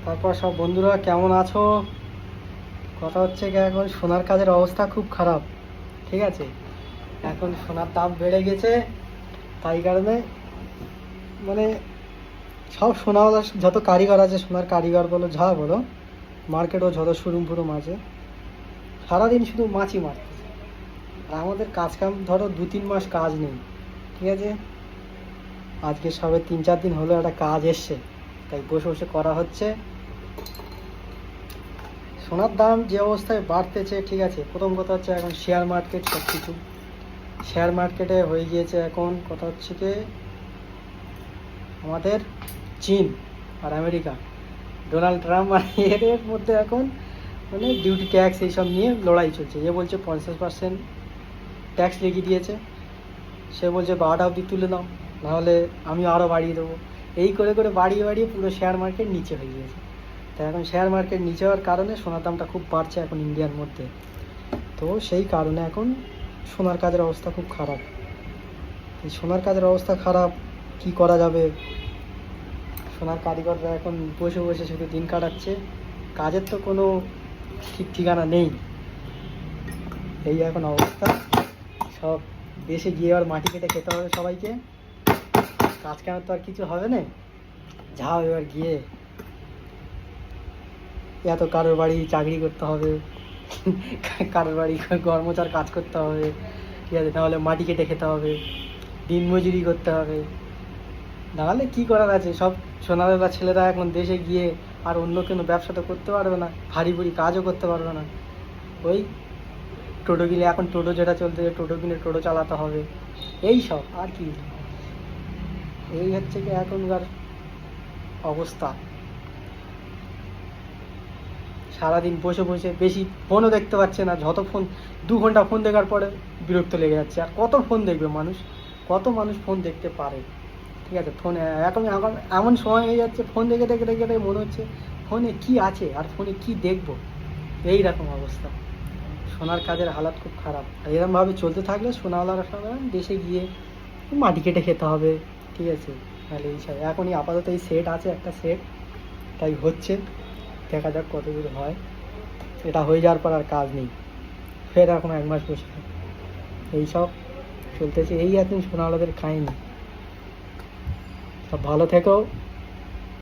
তারপর সব বন্ধুরা কেমন আছো? কথা হচ্ছে কি, এখন সোনার কাজের অবস্থা খুব খারাপ। ঠিক আছে, এখন সোনার দাম বেড়ে গেছে, তাই কারণে মানে সব সোনাওয়ালা যত কারিগর আছে, সোনার কারিগর বলো যা বলো, মার্কেটও যত শোরুম ফুরুম আছে, সারাদিন শুধু মাছি মারতেছে। আর আমাদের কাজ কাম ধরো 2-3 মাস কাজ নেই। ঠিক আছে, আজকে সবে 3-4 দিন হলো একটা কাজ এসছে, তাই বসে বসে করা হচ্ছে। সোনার দাম যে অবস্থায় বাড়তেছে, ঠিক আছে, প্রথম কথা হচ্ছে এখন শেয়ার মার্কেট সব কিছু, শেয়ার মার্কেটে হয়ে গিয়েছে এখন কথা হচ্ছে কি আমাদের চীন আর আমেরিকা, ডোনাল্ড ট্রাম্প আর এদের মধ্যে এখন মানে ডিউটি ট্যাক্স এইসব নিয়ে লড়াই চলছে। এ বলছে 50% ট্যাক্স লেগে দিয়েছে, সে বলছে 12টা অবধি তুলে দাও, নাহলে আমি আরও বাড়িয়ে দেবো। এই করে করে বাড়িয়ে বাড়িয়ে পুরো শেয়ার মার্কেট নিচে হয়ে গিয়েছে। তো এখন শেয়ার মার্কেট নিচে হওয়ার কারণে সোনার দামটা খুব বাড়ছে এখন ইন্ডিয়ার মধ্যে। তো সেই কারণে এখন সোনার কাজের অবস্থা খুব খারাপ। এই সোনার কাজের অবস্থা খারাপ, কি করা যাবে? সোনার কারিগররা এখন বসে বসে শুধু দিন কাটাচ্ছে, কাজের তো কোনো ঠিক ঠিকানা নেই। এই এখন অবস্থা, সব দেশে গিয়ে আর মাটি কেটে খেতে হবে সবাইকে। কাজ কামের তো আর কিছু হবে না, যাও এবার গিয়ে এত কারোর বাড়ি চাকরি করতে হবে, কারোর বাড়ি কর্মচার কাজ করতে হবে, ঠিক আছে, তাহলে মাটি কেটে খেতে হবে, দিন মজুরি করতে হবে। নাহলে কি করার আছে, সব সোনারওয়ালা ছেলেরা এখন দেশে গিয়ে আর অন্য কোনো ব্যবসা তো করতে পারবে না, ভারী ভুরি কাজও করতে পারবে না। ওই টোটো কিনে, এখন টোটো যেটা চলতে, টোটো কিনে টোটো চালাতে হবে, এই সব আর কি। এই হচ্ছে কি এখনকার অবস্থা। সারাদিন বসে বসে বেশি ফোনও দেখতে পাচ্ছে না, যত ফোন 2 ঘন্টা ফোন দেখার পরে বিরক্ত লেগে যাচ্ছে। আর কত ফোন দেখবে মানুষ, কত মানুষ ফোন দেখতে পারে? ঠিক আছে, ফোনে এখন এখন এমন সময় হয়ে যাচ্ছে, ফোন দেখে দেখে দেখে দেখে মনে হচ্ছে ফোনে কি আছে আর ফোনে কি দেখবো, এই রকম অবস্থা। সোনার কাজের হালাত খুব খারাপ। আর এরকমভাবে চলতে থাকলে সোনাওয়ালারা সবাই দেশে গিয়ে মাটি কেটে খেতে হবে। ঠিক আছে, তাহলে এই সব এখনই আপাতত এই সেট আছে, একটা সেট তাই হচ্ছে, দেখা যাক কত দূর হয়। এটা হয়ে যাওয়ার পর আর কাজ নেই, ফের এখন 1 মাস বসে থাকবে। এইসব চলতেছে, এই এখন সোনাওয়ালাদের কাহিনী। সব ভালো থেকো।